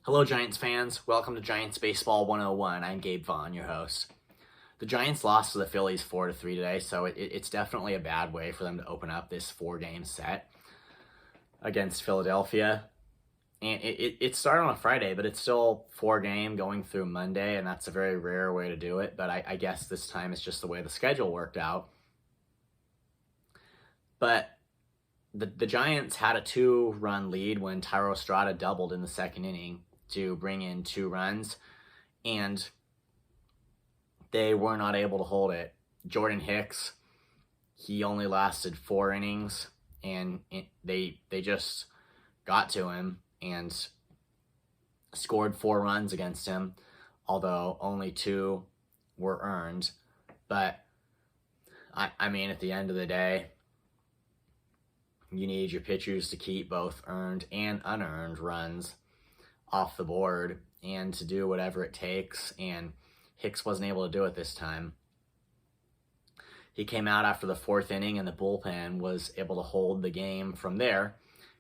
Hello, Giants fans. Welcome to Giants Baseball 101. I'm Gabe Vaughn, your host. The Giants lost to the Phillies 4-3 today, so it's definitely a bad way for them to open up this four-game set against Philadelphia. And it started on a Friday, but it's still four-game going through Monday, and that's a very rare way to do it. But I guess this time it's just the way the schedule worked out. But the Giants had a 2-run lead when Thairo Estrada doubled in the second inning to bring in 2 runs, and they were not able to hold it. Jordan Hicks, he only lasted 4 innings, and they just got to him and scored 4 runs against him, although only 2 were earned. But I mean, at the end of the day, you need your pitchers to keep both earned and unearned runs off the board and to do whatever it takes, and Hicks wasn't able to do it this time. He came out after the 4th inning, and the bullpen was able to hold the game from there,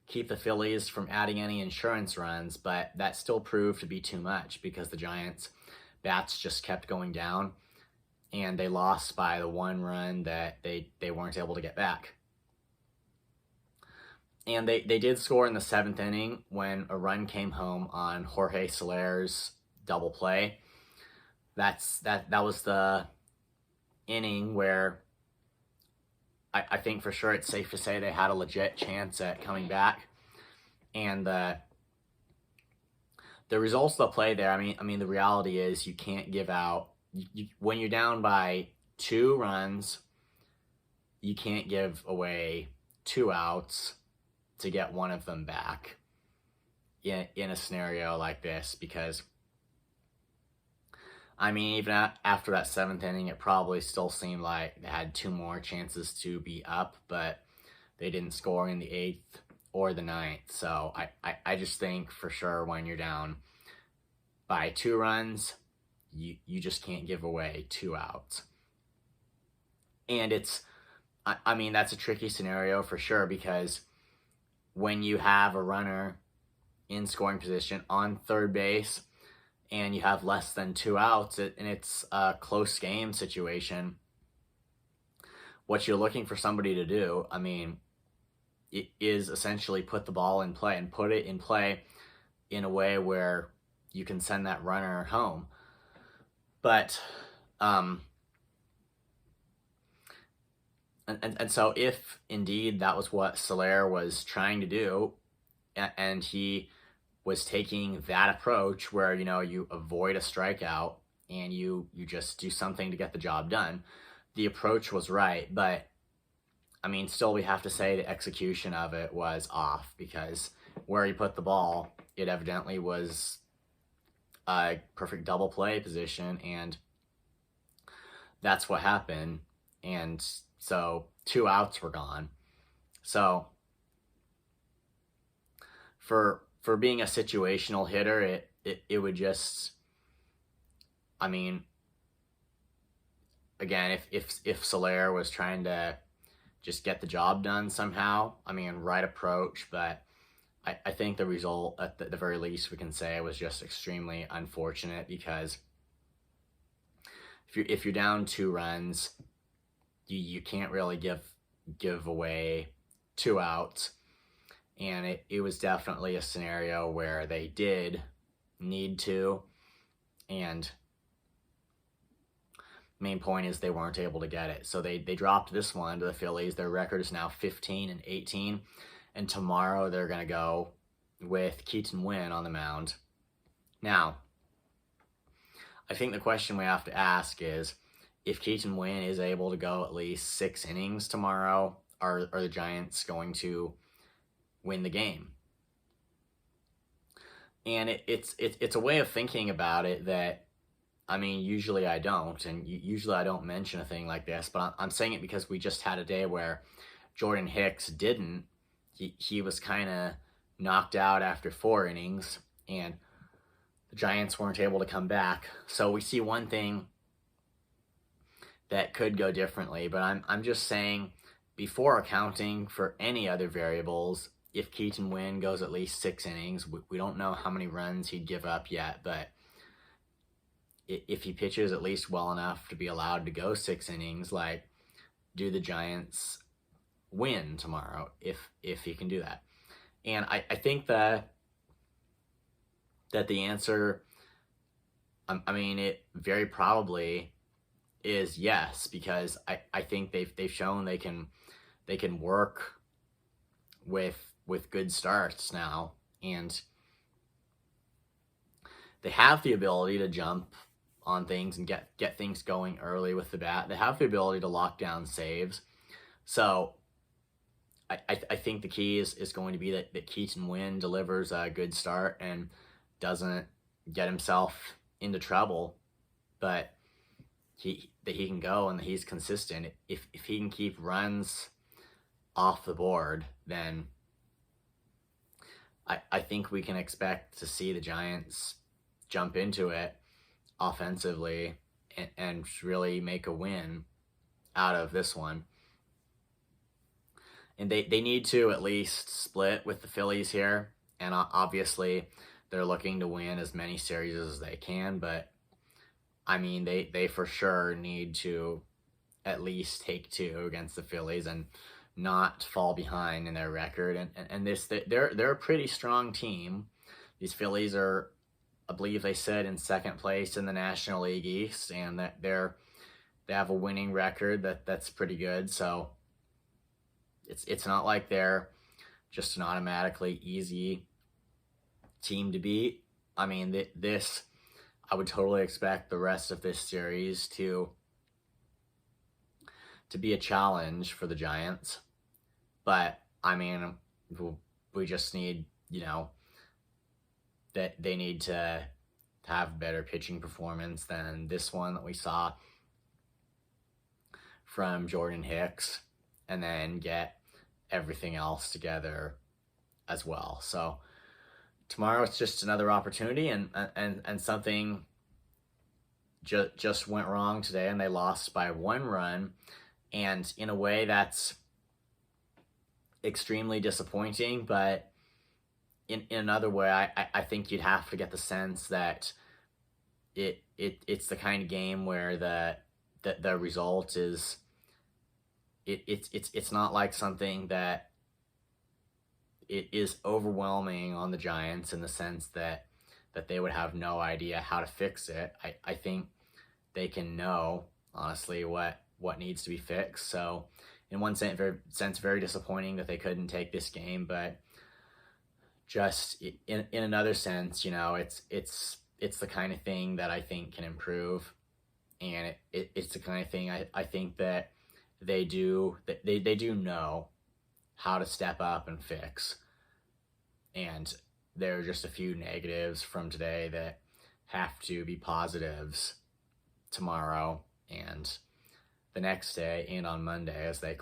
keep the Phillies from adding any insurance runs, but that still proved to be too much because the Giants' bats just kept going down, and they lost by the 1 run that they weren't able to get back. And they did score in the 7th inning when a run came home on Jorge Soler's double play. That was the inning where I think for sure it's safe to say they had a legit chance at coming back. And the results of the play there, I mean the reality is you can't give out when you're down by 2 runs, you can't give away 2 outs to get one of them back in a scenario like this, because I mean, even after that 7th inning, it probably still seemed like they had 2 more chances to be up, but they didn't score in the 8th or the 9th. So I just think for sure when you're down by 2 runs, you just can't give away 2 outs. And I mean, that's a tricky scenario for sure, because when you have a runner in scoring position on third base and you have less than 2 outs and it's a close game situation, what you're looking for somebody to do, I mean, it is essentially put the ball in play and put it in play in a way where you can send that runner home. But And so if indeed that was what Soler was trying to do, and he was taking that approach where, you avoid a strikeout and you just do something to get the job done, the approach was right. But I mean, still we have to say the execution of it was off, because where he put the ball, it evidently was a perfect double play position, and that's what happened. And so 2 outs were gone. So for being a situational hitter, it would just, I mean, again, if Soler was trying to just get the job done somehow, I mean, right approach, but I think the result, at the very least we can say, was just extremely unfortunate, because if you're down 2 runs, you can't really give away 2 outs. And it was definitely a scenario where they did need to. And main point is they weren't able to get it. So they dropped this one to the Phillies. Their record is now 15-18. And tomorrow they're going to go with Keaton Winn on the mound. Now, I think the question we have to ask is, if Keaton Winn is able to go at least 6 innings tomorrow, are the Giants going to win the game? And it's a way of thinking about it that, I mean, usually I don't, and usually I don't mention a thing like this, but I'm saying it because we just had a day where Jordan Hicks didn't. He was kind of knocked out after 4 innings, and the Giants weren't able to come back. So we see one thing that could go differently, but I'm just saying, before accounting for any other variables, if Keaton Winn goes at least 6 innings, we don't know how many runs he'd give up yet, but if he pitches at least well enough to be allowed to go 6 innings, like, do the Giants win tomorrow if he can do that? And I think that the answer, I mean, it very probably is yes, because I think they've shown they can work with good starts now, and they have the ability to jump on things and get things going early with the bat. They have the ability to lock down saves. So I think the key is going to be that Keaton Winn delivers a good start and doesn't get himself into trouble, but he can go and he's consistent. If he can keep runs off the board, then I think we can expect to see the Giants jump into it offensively and really make a win out of this one. And they need to at least split with the Phillies here. And obviously, they're looking to win as many series as they can. But, I mean, they for sure need to at least take 2 against the Phillies and not fall behind in their record. And they're a pretty strong team. These Phillies are, I believe they said, in 2nd place in the National League East. And that they have a winning record that's pretty good. So it's not like they're just an automatically easy team to beat. I mean, I would totally expect the rest of this series to be a challenge for the Giants. But, I mean, we just need, that they need to have better pitching performance than this one that we saw from Jordan Hicks, and then get everything else together as well. So tomorrow it's just another opportunity, and something just went wrong today, and they lost by 1 run, and in a way that's extremely disappointing. But in another way, I think you'd have to get the sense that it's the kind of game where the result is it's not like something that it is overwhelming on the Giants in the sense that they would have no idea how to fix it. I think they can know, honestly, what needs to be fixed. So in one sense, very disappointing that they couldn't take this game, but just in another sense, it's the kind of thing that I think can improve, and it's the kind of thing I think that they do know how to step up and fix. And there are just a few negatives from today that have to be positives tomorrow and the next day and on Monday as they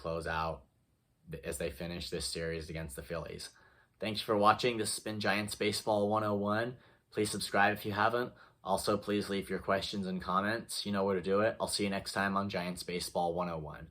finish this series against the Phillies. Thanks for watching. This has been Giants Baseball 101. Please subscribe if you haven't. Also, please leave your questions and comments. You know where to do it. I'll see you next time on Giants Baseball 101.